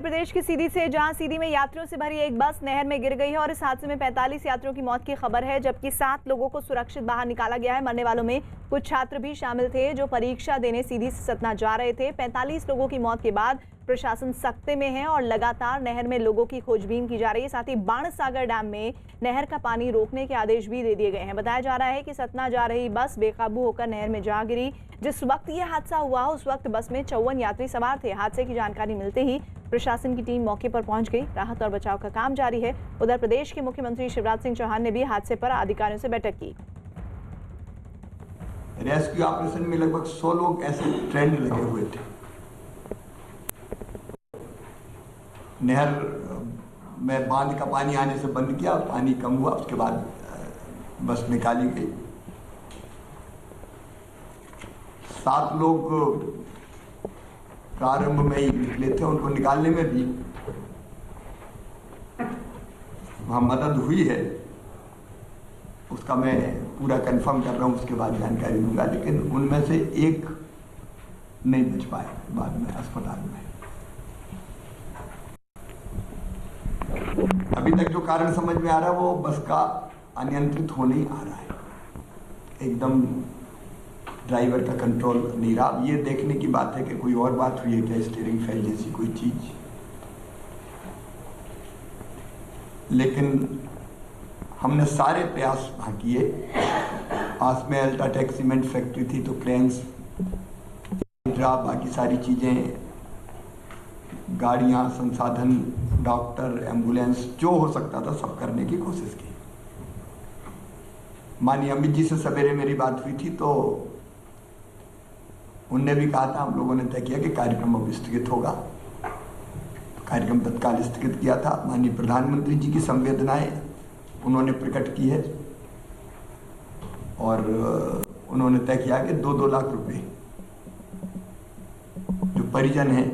प्रदेश की सीधी से जहां सीधी में यात्रियों से भरी एक बस नहर में गिर गई है और इस हादसे में 45 यात्रियों की मौत की खबर है, जबकि 7 लोगों को सुरक्षित बाहर निकाला गया है। मरने वालों में कुछ छात्र भी शामिल थे जो परीक्षा देने सीधी से सतना जा रहे थे। 45 लोगों की मौत के बाद प्रशासन सख्ते में है और लगातार नहर में लोगों की खोजबीन की जा रही है। साथ ही बाणसागर डैम में नहर का पानी रोकने के आदेश भी दे दिए गए हैं। बताया जा रहा है कि सतना जा रही बस बेकाबू होकर नहर में जा गिरी। जिस वक्त यह हादसा हुआ उस वक्त बस में 54 यात्री सवार थे। हादसे की जानकारी मिलते ही प्रशासन की टीम मौके पर पहुंच गई। राहत और बचाव का काम जारी है। उधर प्रदेश के मुख्यमंत्री शिवराज सिंह चौहान ने भी हादसे पर अधिकारियों से बैठक की। रेस्क्यू ऑपरेशन में लगभग 100 लोग ऐसे ट्रेंड लगे हुए थे। नहर में बांध का पानी आने से बंद किया, पानी कम हुआ, उसके बाद बस निकाली गई। 7 लोग प्रारंभ में ही निकले थे, उनको निकालने में भी वहां मदद हुई है, उसका मैं पूरा कंफर्म कर रहा हूं, उसके बाद जानकारी दूंगा। लेकिन उनमें से एक नहीं बच पाए बाद में अस्पताल में। अभी तक जो कारण समझ में आ रहा है वो बस का अनियंत्रित होने ही आ रहा है, एकदम ड्राइवर का कंट्रोल नहीं रहा। अब ये देखने की बात है कि कोई और बात हुई है क्या, स्टीयरिंग फेल जैसी कोई चीज। लेकिन हमने सारे प्रयास वहां किए। पास में अल्ट्राटेक सीमेंट फैक्ट्री थी तो क्रेन्स, बाकी सारी चीजें, गाड़ियां, संसाधन, डॉक्टर, एम्बुलेंस, जो हो सकता था सब करने की कोशिश की। माननीय अमित जी से सवेरे मेरी बात हुई थी तो उनने भी कहा था, हम लोगों ने तय किया कि कार्यक्रम अब स्थगित होगा। कार्यक्रम तत्काल स्थगित किया था। माननीय प्रधानमंत्री जी की संवेदनाएं उन्होंने प्रकट की है और उन्होंने तय किया कि 2-2 लाख रुपए जो परिजन हैं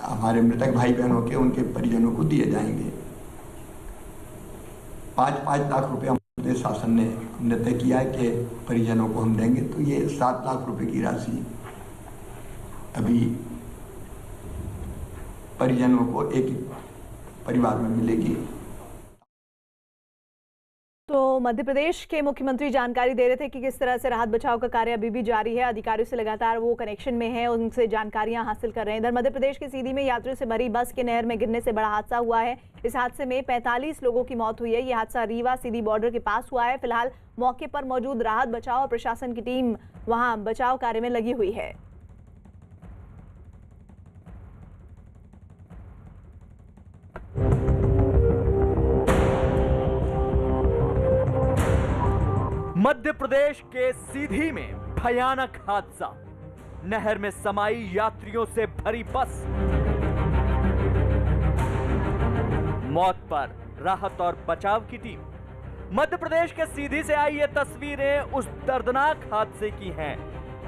हमारे मृतक भाई बहनों के, उनके परिजनों को दिए जाएंगे। 5-5 लाख रुपए हमारे शासन ने हमने तय किया है कि परिजनों को हम देंगे। तो ये 7 लाख रुपए की राशि अभी परिजनों को एक परिवार में मिलेगी। तो मध्य प्रदेश के मुख्यमंत्री जानकारी दे रहे थे कि किस तरह से राहत बचाव का कार्य अभी भी जारी है। अधिकारियों से लगातार वो कनेक्शन में है, उनसे जानकारियां हासिल कर रहे हैं। इधर मध्य प्रदेश के सीधी में यात्रियों से भरी बस के नहर में गिरने से बड़ा हादसा हुआ है। इस हादसे में 45 लोगों की मौत हुई है। यह हादसा रीवा सीधी बॉर्डर के पास हुआ है। फिलहाल मौके पर मौजूद राहत बचाव और प्रशासन की टीम वहां बचाव कार्य में लगी हुई है। मध्य प्रदेश के सीधी में भयानक हादसा। नहर में समाई यात्रियों से भरी बस। मौत पर राहत और बचाव की टीम। मध्य प्रदेश के सीधी से आई ये तस्वीरें उस दर्दनाक हादसे की हैं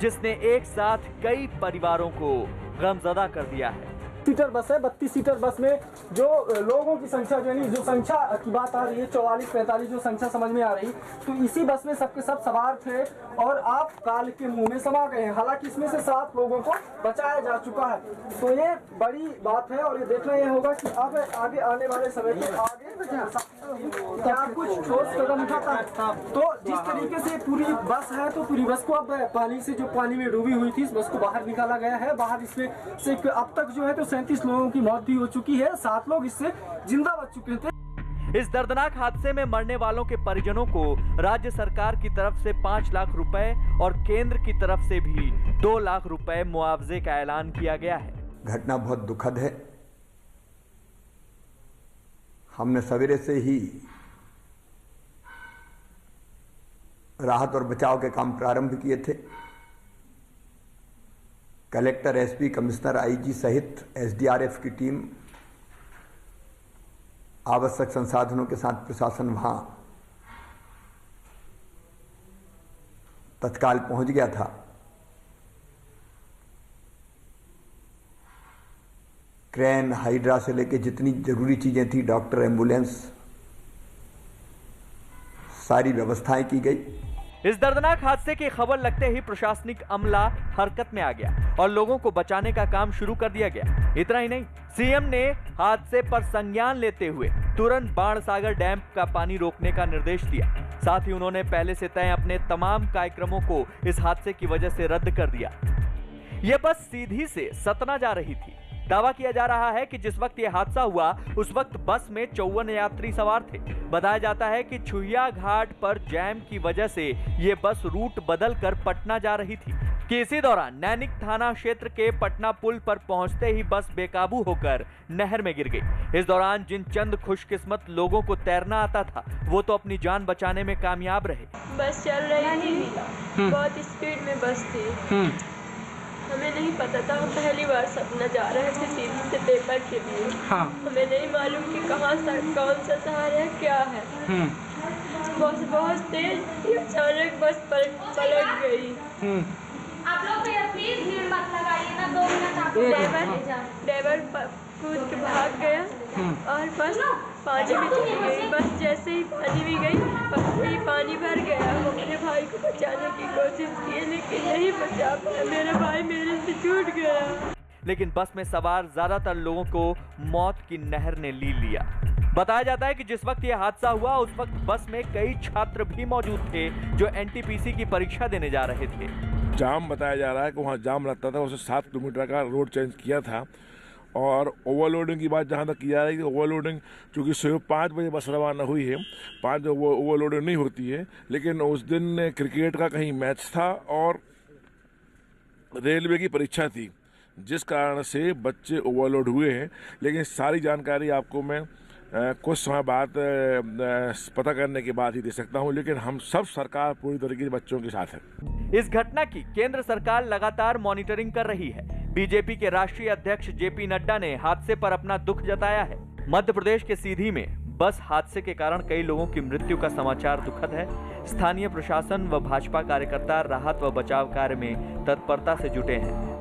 जिसने एक साथ कई परिवारों को गमजदा कर दिया है। सीटर बस है। 32 सीटर बस में जो लोगों की संख्या यानी जो संख्या की बात आ रही है 44-45 जो संख्या समझ में आ रही, तो इसी बस में सबके सब सवार थे और आप काल के मुंह में समा गए हैं। हालांकि इसमें से 7 लोगों को बचाया जा चुका है। तो ये बड़ी बात है और ये देखना यह होगा कि अब आगे आने वाले समय में आगे क्या कुछ ठोस कदम उठाता है। तो जिस तरीके से पूरी बस है तो पूरी बस को अब पानी से जो पानी में डूबी हुई थी इस बस को बाहर निकाला गया है। बाहर इसमें से अब तक जो है तो 37 लोगों की मौत भी हो चुकी है। 7 लोग इससे जिंदा बच चुके थे। इस दर्दनाक हादसे में मरने वालों के परिजनों को राज्य सरकार की तरफ से 5 लाख रुपए और केंद्र की तरफ से भी 2 लाख रुपए मुआवजे का ऐलान किया गया है। घटना बहुत दुखद है। हमने सवेरे से ही राहत और बचाव के काम प्रारंभ किए थे। कलेक्टर, एसपी, कमिश्नर, आईजी सहित एसडीआरएफ की टीम, आवश्यक संसाधनों के साथ प्रशासन वहां तत्काल पहुंच गया था। क्रेन, हाइड्रा से लेकर जितनी जरूरी चीजें थी, डॉक्टर, एम्बुलेंस, सारी व्यवस्थाएं की गई। इस दर्दनाक हादसे की खबर लगते ही प्रशासनिक अमला हरकत में आ गया और लोगों को बचाने का काम शुरू कर दिया गया। इतना ही नहीं, सीएम ने हादसे पर संज्ञान लेते हुए तुरंत बाणसागर डैम का पानी रोकने का निर्देश दिया। साथ ही उन्होंने पहले से तय अपने तमाम कार्यक्रमों को इस हादसे की वजह से रद्द कर दिया। यह बस सीधी से सतना जा रही थी। दावा किया जा रहा है कि जिस वक्त यह हादसा हुआ उस वक्त बस में 54 यात्री सवार थे। बताया जाता है कि छुहिया घाट पर जैम की वजह से यह बस रूट बदलकर पटना जा रही थी कि इसी दौरान नैनिक थाना क्षेत्र के पटना पुल पर पहुंचते ही बस बेकाबू होकर नहर में गिर गई। इस दौरान जिन चंद खुशकिस्मत लोगों को तैरना आता था वो तो अपनी जान बचाने में कामयाब रहे। बस चल रही थी, बहुत स्पीड में बस थी। हमें नहीं पता था, हम पहली बार सपना जा रहे थे सीधी से पेपर के लिए। हाँ। हमें नहीं मालूम कि कहाँ कौन सा शहर है, क्या है। बस बहुत तेज अचानक बस पलट गई। आप लोग प्लीज भीड़ मत लगाइए ना, 2 मिनट। ड्राइवर कूद के भाग गया और बस पानी में चली गई। बस जैसे ही पानी में गई बस ही पानी भर गया। मेरे भाई को बचाने की कोशिश की लेकिन नहीं बचा पाया। मेरा भाई मेरे से छूट गया। लेकिन बस में सवार ज्यादातर लोगों को मौत की नहर ने ली लिया। बताया जाता है कि जिस वक्त यह हादसा हुआ उस वक्त बस में कई छात्र भी मौजूद थे जो एनटीपीसी की परीक्षा देने जा रहे थे। जाम बताया जा रहा है कि वहाँ जाम लगता था, उसे 7 किलोमीटर का रोड चेंज किया था। और ओवरलोडिंग की बात जहाँ तक की जा रही है, ओवरलोडिंग चूँकि सुबह 5 बजे बस रवाना हुई है, 5 ओवरलोडिंग नहीं होती है। लेकिन उस दिन क्रिकेट का कहीं मैच था और रेलवे की परीक्षा थी, जिस कारण से बच्चे ओवरलोड हुए हैं। लेकिन सारी जानकारी आपको मैं कुछ समय बाद पता करने के बाद ही दे सकता हूं। लेकिन हम सब सरकार पूरी तरीके से बच्चों के साथ है। इस घटना की केंद्र सरकार लगातार मॉनिटरिंग कर रही है। बीजेपी के राष्ट्रीय अध्यक्ष जेपी नड्डा ने हादसे पर अपना दुख जताया है। मध्य प्रदेश के सीधी में बस हादसे के कारण कई लोगों की मृत्यु का समाचार दुखद है। स्थानीय प्रशासन व भाजपा कार्यकर्ता राहत व बचाव कार्य में तत्परता से जुटे हैं।